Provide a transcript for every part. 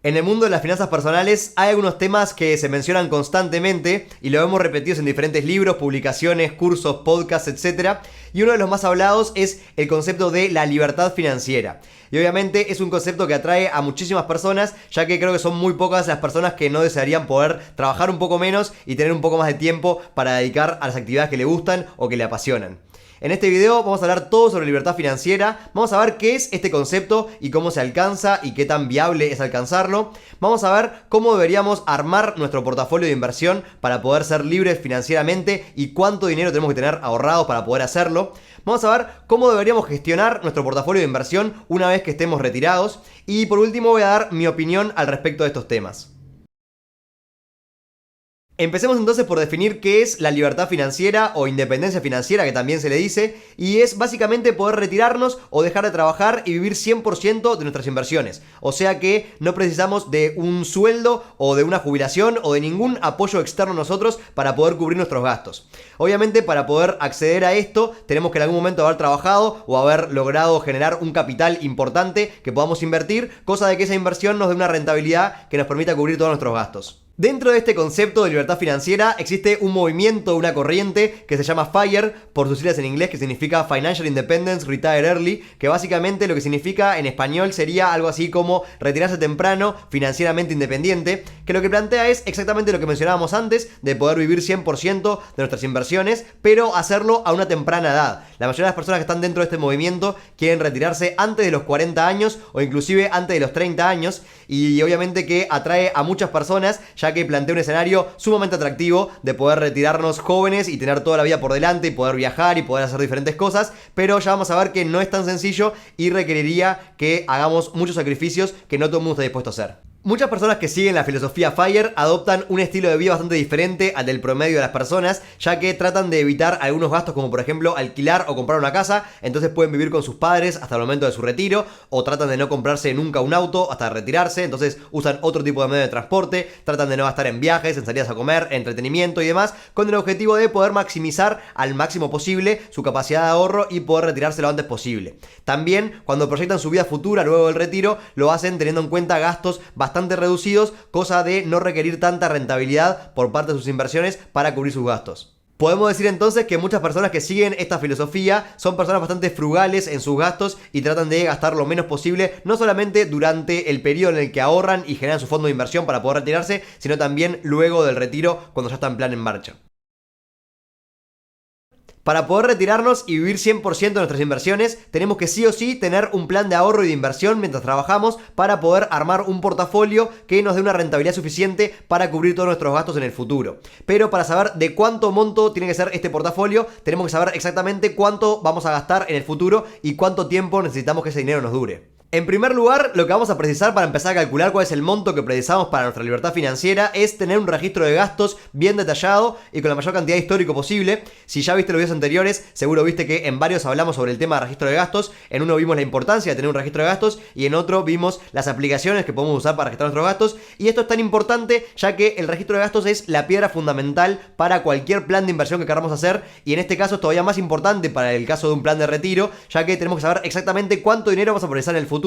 En el mundo de las finanzas personales hay algunos temas que se mencionan constantemente y lo vemos repetidos en diferentes libros, publicaciones, cursos, podcasts, etc. Y uno de los más hablados es el concepto de la libertad financiera. Y obviamente es un concepto que atrae a muchísimas personas, ya que creo que son muy pocas las personas que no desearían poder trabajar un poco menos y tener un poco más de tiempo para dedicar a las actividades que le gustan o que le apasionan. En este video vamos a hablar todo sobre libertad financiera, vamos a ver qué es este concepto y cómo se alcanza y qué tan viable es alcanzarlo. Vamos a ver cómo deberíamos armar nuestro portafolio de inversión para poder ser libres financieramente y cuánto dinero tenemos que tener ahorrado para poder hacerlo. Vamos a ver cómo deberíamos gestionar nuestro portafolio de inversión una vez que estemos retirados. Y por último voy a dar mi opinión al respecto de estos temas. Empecemos entonces por definir qué es la libertad financiera o independencia financiera, que también se le dice, y es básicamente poder retirarnos o dejar de trabajar y vivir 100% de nuestras inversiones. O sea que no precisamos de un sueldo o de una jubilación o de ningún apoyo externo a nosotros para poder cubrir nuestros gastos. Obviamente, para poder acceder a esto tenemos que en algún momento haber trabajado o haber logrado generar un capital importante que podamos invertir, cosa de que esa inversión nos dé una rentabilidad que nos permita cubrir todos nuestros gastos. Dentro de este concepto de libertad financiera existe un movimiento, una corriente que se llama FIRE, por sus siglas en inglés, que significa Financial Independence Retire Early, que básicamente lo que significa en español sería algo así como retirarse temprano, financieramente independiente, que lo que plantea es exactamente lo que mencionábamos antes, de poder vivir 100% de nuestras inversiones, pero hacerlo a una temprana edad. La mayoría de las personas que están dentro de este movimiento quieren retirarse antes de los 40 años o inclusive antes de los 30 años, y obviamente que atrae a muchas personas, ya que plantea un escenario sumamente atractivo de poder retirarnos jóvenes y tener toda la vida por delante y poder viajar y poder hacer diferentes cosas, pero ya vamos a ver que no es tan sencillo y requeriría que hagamos muchos sacrificios que no todo el mundo está dispuesto a hacer. Muchas personas que siguen la filosofía FIRE adoptan un estilo de vida bastante diferente al del promedio de las personas, ya que tratan de evitar algunos gastos como por ejemplo alquilar o comprar una casa, entonces pueden vivir con sus padres hasta el momento de su retiro, o tratan de no comprarse nunca un auto hasta retirarse, entonces usan otro tipo de medio de transporte, tratan de no gastar en viajes, en salidas a comer, entretenimiento y demás, con el objetivo de poder maximizar al máximo posible su capacidad de ahorro y poder retirarse lo antes posible. También cuando proyectan su vida futura luego del retiro, lo hacen teniendo en cuenta gastos bastante reducidos, cosa de no requerir tanta rentabilidad por parte de sus inversiones para cubrir sus gastos. Podemos decir entonces que muchas personas que siguen esta filosofía son personas bastante frugales en sus gastos y tratan de gastar lo menos posible, no solamente durante el periodo en el que ahorran y generan su fondo de inversión para poder retirarse, sino también luego del retiro cuando ya está en plan en marcha. Para poder retirarnos y vivir 100% de nuestras inversiones, tenemos que sí o sí tener un plan de ahorro y de inversión mientras trabajamos para poder armar un portafolio que nos dé una rentabilidad suficiente para cubrir todos nuestros gastos en el futuro. Pero para saber de cuánto monto tiene que ser este portafolio, tenemos que saber exactamente cuánto vamos a gastar en el futuro y cuánto tiempo necesitamos que ese dinero nos dure. En primer lugar, lo que vamos a precisar para empezar a calcular cuál es el monto que precisamos para nuestra libertad financiera es tener un registro de gastos bien detallado y con la mayor cantidad histórico posible. Si ya viste los videos anteriores, seguro viste que en varios hablamos sobre el tema de registro de gastos. En uno vimos la importancia de tener un registro de gastos y en otro vimos las aplicaciones que podemos usar para registrar nuestros gastos. Y esto es tan importante ya que el registro de gastos es la piedra fundamental para cualquier plan de inversión que queramos hacer, y en este caso es todavía más importante para el caso de un plan de retiro, ya que tenemos que saber exactamente cuánto dinero vamos a precisar en el futuro,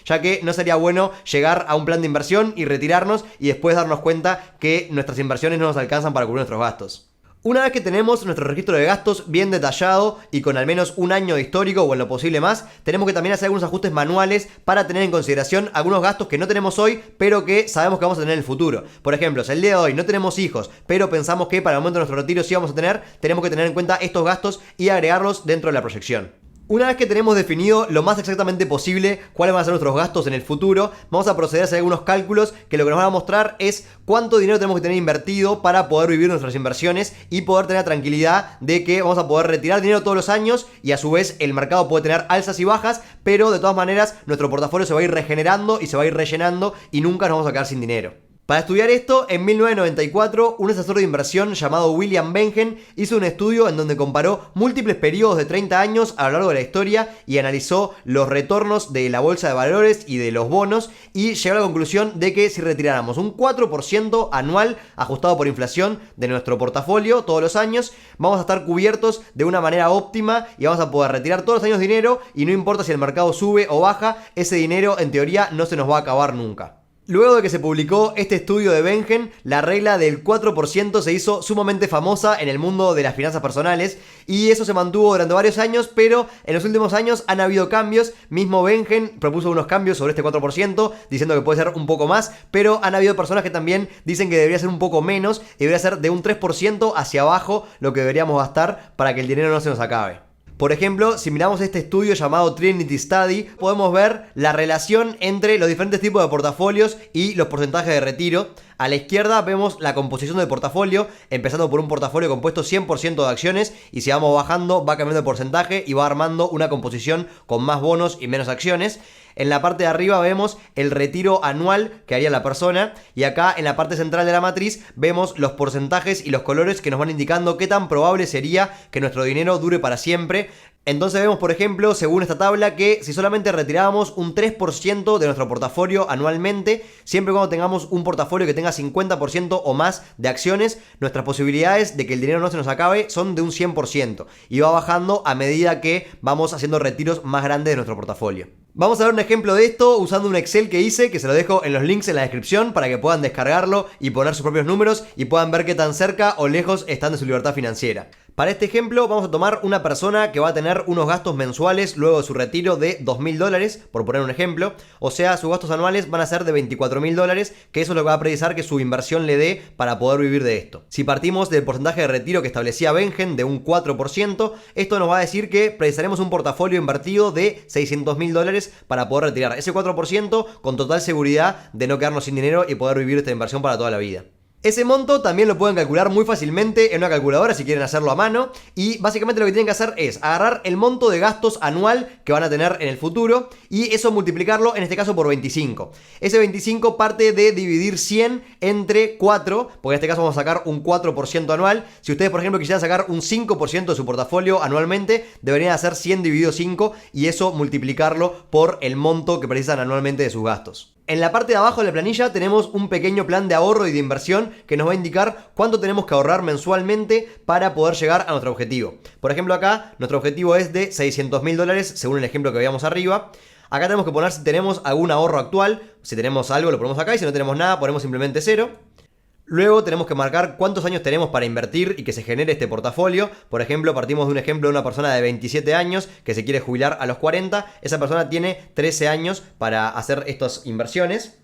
ya que no sería bueno llegar a un plan de inversión y retirarnos y después darnos cuenta que nuestras inversiones no nos alcanzan para cubrir nuestros gastos. Una vez que tenemos nuestro registro de gastos bien detallado y con al menos un año de histórico o en lo posible más, tenemos que también hacer algunos ajustes manuales para tener en consideración algunos gastos que no tenemos hoy, pero que sabemos que vamos a tener en el futuro. Por ejemplo, si el día de hoy no tenemos hijos, pero pensamos que para el momento de nuestro retiro sí vamos a tener, tenemos que tener en cuenta estos gastos y agregarlos dentro de la proyección. Una vez que tenemos definido lo más exactamente posible cuáles van a ser nuestros gastos en el futuro, vamos a proceder a hacer algunos cálculos que lo que nos van a mostrar es cuánto dinero tenemos que tener invertido para poder vivir nuestras inversiones y poder tener la tranquilidad de que vamos a poder retirar dinero todos los años, y a su vez el mercado puede tener alzas y bajas, pero de todas maneras nuestro portafolio se va a ir regenerando y se va a ir rellenando y nunca nos vamos a quedar sin dinero. Para estudiar esto, en 1994, un asesor de inversión llamado William Bengen hizo un estudio en donde comparó múltiples periodos de 30 años a lo largo de la historia y analizó los retornos de la bolsa de valores y de los bonos, y llegó a la conclusión de que si retiráramos un 4% anual ajustado por inflación de nuestro portafolio todos los años, vamos a estar cubiertos de una manera óptima y vamos a poder retirar todos los años dinero, y no importa si el mercado sube o baja, ese dinero en teoría no se nos va a acabar nunca. Luego de que se publicó este estudio de Bengen, la regla del 4% se hizo sumamente famosa en el mundo de las finanzas personales y eso se mantuvo durante varios años, pero en los últimos años han habido cambios. Mismo Bengen propuso unos cambios sobre este 4%, diciendo que puede ser un poco más, pero han habido personas que también dicen que debería ser un poco menos y debería ser de un 3% hacia abajo lo que deberíamos gastar para que el dinero no se nos acabe. Por ejemplo, si miramos este estudio llamado Trinity Study, podemos ver la relación entre los diferentes tipos de portafolios y los porcentajes de retiro. A la izquierda vemos la composición del portafolio, empezando por un portafolio compuesto 100% de acciones, y si vamos bajando va cambiando el porcentaje y va armando una composición con más bonos y menos acciones. En la parte de arriba vemos el retiro anual que haría la persona, y acá en la parte central de la matriz vemos los porcentajes y los colores que nos van indicando qué tan probable sería que nuestro dinero dure para siempre. Entonces vemos, por ejemplo, según esta tabla, que si solamente retirábamos un 3% de nuestro portafolio anualmente, siempre y cuando tengamos un portafolio que tenga 50% o más de acciones, nuestras posibilidades de que el dinero no se nos acabe son de un 100%, y va bajando a medida que vamos haciendo retiros más grandes de nuestro portafolio. Vamos a ver un ejemplo de esto usando un Excel que hice, que se lo dejo en los links en la descripción para que puedan descargarlo y poner sus propios números y puedan ver qué tan cerca o lejos están de su libertad financiera. Para este ejemplo vamos a tomar una persona que va a tener unos gastos mensuales luego de su retiro de $2.000, por poner un ejemplo. O sea, sus gastos anuales van a ser de $24.000, que eso es lo que va a precisar que su inversión le dé para poder vivir de esto. Si partimos del porcentaje de retiro que establecía Bengen de un 4%, esto nos va a decir que precisaremos un portafolio invertido de $600.000 para poder retirar ese 4% con total seguridad de no quedarnos sin dinero y poder vivir esta inversión para toda la vida. Ese monto también lo pueden calcular muy fácilmente en una calculadora si quieren hacerlo a mano, y básicamente lo que tienen que hacer es agarrar el monto de gastos anual que van a tener en el futuro y eso multiplicarlo en este caso por 25. Ese 25 parte de dividir 100 entre 4, porque en este caso vamos a sacar un 4% anual. Si ustedes por ejemplo quisieran sacar un 5% de su portafolio anualmente, deberían hacer 100 dividido 5 y eso multiplicarlo por el monto que precisan anualmente de sus gastos. En la parte de abajo de la planilla tenemos un pequeño plan de ahorro y de inversión que nos va a indicar cuánto tenemos que ahorrar mensualmente para poder llegar a nuestro objetivo. Por ejemplo, acá nuestro objetivo es de $600.000 según el ejemplo que veíamos arriba. Acá tenemos que poner si tenemos algún ahorro actual. Si tenemos algo lo ponemos acá y si no tenemos nada ponemos simplemente 0. Luego tenemos que marcar cuántos años tenemos para invertir y que se genere este portafolio. Por ejemplo, partimos de un ejemplo de una persona de 27 años que se quiere jubilar a los 40. Esa persona tiene 13 años para hacer estas inversiones.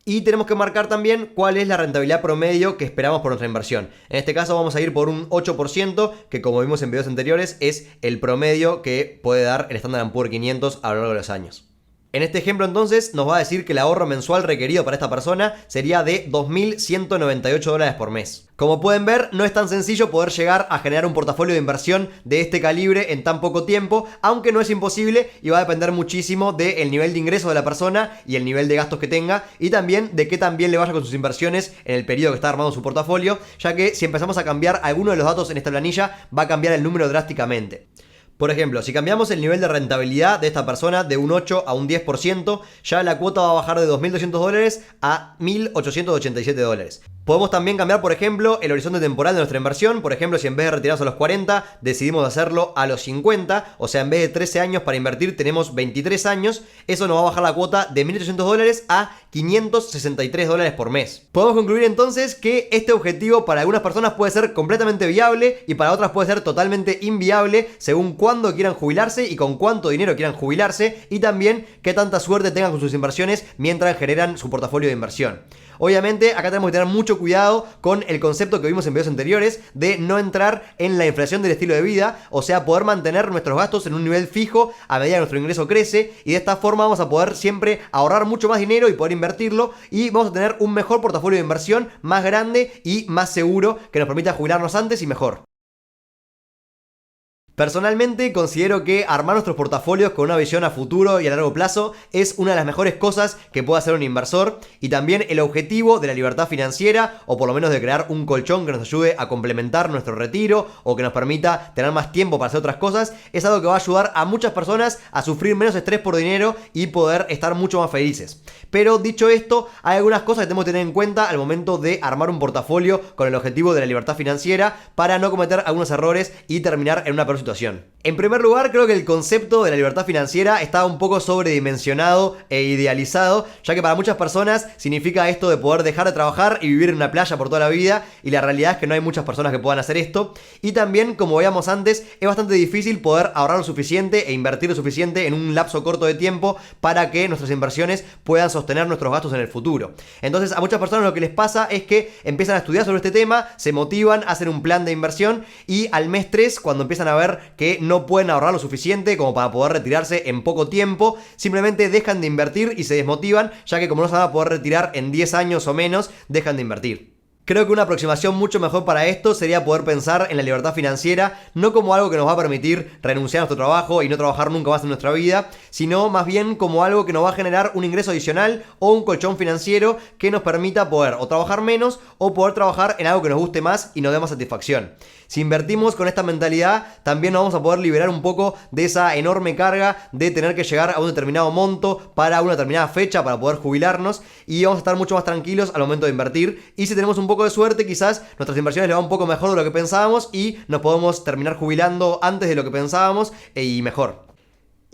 Y tenemos que marcar también cuál es la rentabilidad promedio que esperamos por nuestra inversión. En este caso vamos a ir por un 8%, que como vimos en videos anteriores es el promedio que puede dar el Standard & Poor's 500 a lo largo de los años. En este ejemplo entonces nos va a decir que el ahorro mensual requerido para esta persona sería de $2.198 por mes. Como pueden ver, no es tan sencillo poder llegar a generar un portafolio de inversión de este calibre en tan poco tiempo, aunque no es imposible y va a depender muchísimo del nivel de ingreso de la persona y el nivel de gastos que tenga y también de qué tan bien le vaya con sus inversiones en el periodo que está armando su portafolio, ya que si empezamos a cambiar alguno de los datos en esta planilla va a cambiar el número drásticamente. Por ejemplo, si cambiamos el nivel de rentabilidad de esta persona de un 8 a un 10%, ya la cuota va a bajar de $2.200 a $1.887. Podemos también cambiar, por ejemplo, el horizonte temporal de nuestra inversión. Por ejemplo, si en vez de retirarnos a los 40, decidimos hacerlo a los 50, o sea, en vez de 13 años para invertir, tenemos 23 años. Eso nos va a bajar la cuota de $1.800 a $563 por mes. Podemos concluir entonces que este objetivo para algunas personas puede ser completamente viable y para otras puede ser totalmente inviable según cuándo quieran jubilarse y con cuánto dinero quieran jubilarse y también qué tanta suerte tengan con sus inversiones mientras generan su portafolio de inversión. Obviamente acá tenemos que tener mucho cuidado con el concepto que vimos en videos anteriores de no entrar en la inflación del estilo de vida, o sea, poder mantener nuestros gastos en un nivel fijo a medida que nuestro ingreso crece y de esta forma vamos a poder siempre ahorrar mucho más dinero y poder invertirlo y vamos a tener un mejor portafolio de inversión más grande y más seguro que nos permita jubilarnos antes y mejor. Personalmente considero que armar nuestros portafolios con una visión a futuro y a largo plazo es una de las mejores cosas que puede hacer un inversor y también el objetivo de la libertad financiera o por lo menos de crear un colchón que nos ayude a complementar nuestro retiro o que nos permita tener más tiempo para hacer otras cosas es algo que va a ayudar a muchas personas a sufrir menos estrés por dinero y poder estar mucho más felices. Pero dicho esto, hay algunas cosas que tenemos que tener en cuenta al momento de armar un portafolio con el objetivo de la libertad financiera para no cometer algunos errores y terminar en una peor situación. En primer lugar, creo que el concepto de la libertad financiera está un poco sobredimensionado e idealizado, ya que para muchas personas significa esto de poder dejar de trabajar y vivir en una playa por toda la vida, y la realidad es que no hay muchas personas que puedan hacer esto. Y también, como veíamos antes, es bastante difícil poder ahorrar lo suficiente e invertir lo suficiente en un lapso corto de tiempo para que nuestras inversiones puedan sostener nuestros gastos en el futuro. Entonces, a muchas personas lo que les pasa es que empiezan a estudiar sobre este tema, se motivan, hacen un plan de inversión y al mes 3, cuando empiezan a ver que no pueden ahorrar lo suficiente como para poder retirarse en poco tiempo, simplemente dejan de invertir y se desmotivan, ya que como no se van a poder retirar en 10 años o menos, dejan de invertir. Creo que una aproximación mucho mejor para esto sería poder pensar en la libertad financiera no como algo que nos va a permitir renunciar a nuestro trabajo y no trabajar nunca más en nuestra vida, sino más bien como algo que nos va a generar un ingreso adicional o un colchón financiero que nos permita poder o trabajar menos o poder trabajar en algo que nos guste más y nos dé más satisfacción. Si invertimos con esta mentalidad, también nos vamos a poder liberar un poco de esa enorme carga de tener que llegar a un determinado monto para una determinada fecha para poder jubilarnos, y vamos a estar mucho más tranquilos al momento de invertir. Y si tenemos un poco de suerte, quizás nuestras inversiones le van un poco mejor de lo que pensábamos y nos podemos terminar jubilando antes de lo que pensábamos y mejor.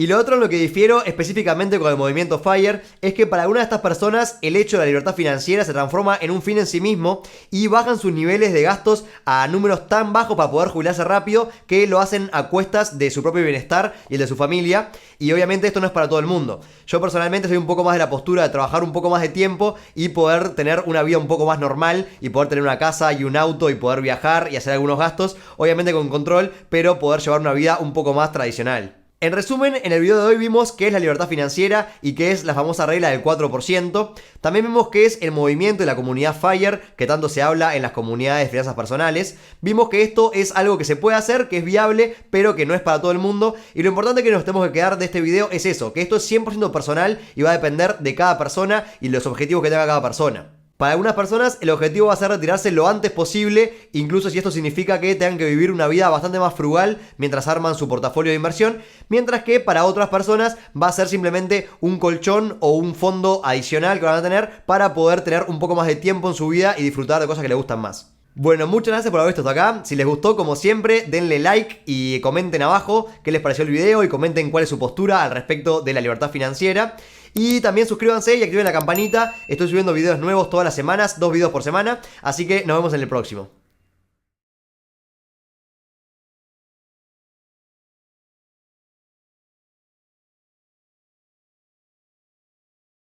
Y lo otro en lo que difiero específicamente con el movimiento FIRE es que para algunas de estas personas el hecho de la libertad financiera se transforma en un fin en sí mismo y bajan sus niveles de gastos a números tan bajos para poder jubilarse rápido que lo hacen a cuestas de su propio bienestar y el de su familia, y obviamente esto no es para todo el mundo. Yo personalmente soy un poco más de la postura de trabajar un poco más de tiempo y poder tener una vida un poco más normal y poder tener una casa y un auto y poder viajar y hacer algunos gastos, obviamente con control, pero poder llevar una vida un poco más tradicional. En resumen, en el video de hoy vimos qué es la libertad financiera y qué es la famosa regla del 4%. También vimos qué es el movimiento de la comunidad FIRE, que tanto se habla en las comunidades de finanzas personales. Vimos que esto es algo que se puede hacer, que es viable, pero que no es para todo el mundo. Y lo importante que nos tenemos que quedar de este video es eso, que esto es 100% personal y va a depender de cada persona y los objetivos que tenga cada persona. Para algunas personas el objetivo va a ser retirarse lo antes posible, incluso si esto significa que tengan que vivir una vida bastante más frugal mientras arman su portafolio de inversión, mientras que para otras personas va a ser simplemente un colchón o un fondo adicional que van a tener para poder tener un poco más de tiempo en su vida y disfrutar de cosas que les gustan más. Bueno, muchas gracias por haber visto hasta acá. Si les gustó, como siempre, denle like y comenten abajo qué les pareció el video y comenten cuál es su postura al respecto de la libertad financiera. Y también suscríbanse y activen la campanita. Estoy subiendo videos nuevos todas las semanas, 2 videos por semana. Así que nos vemos en el próximo.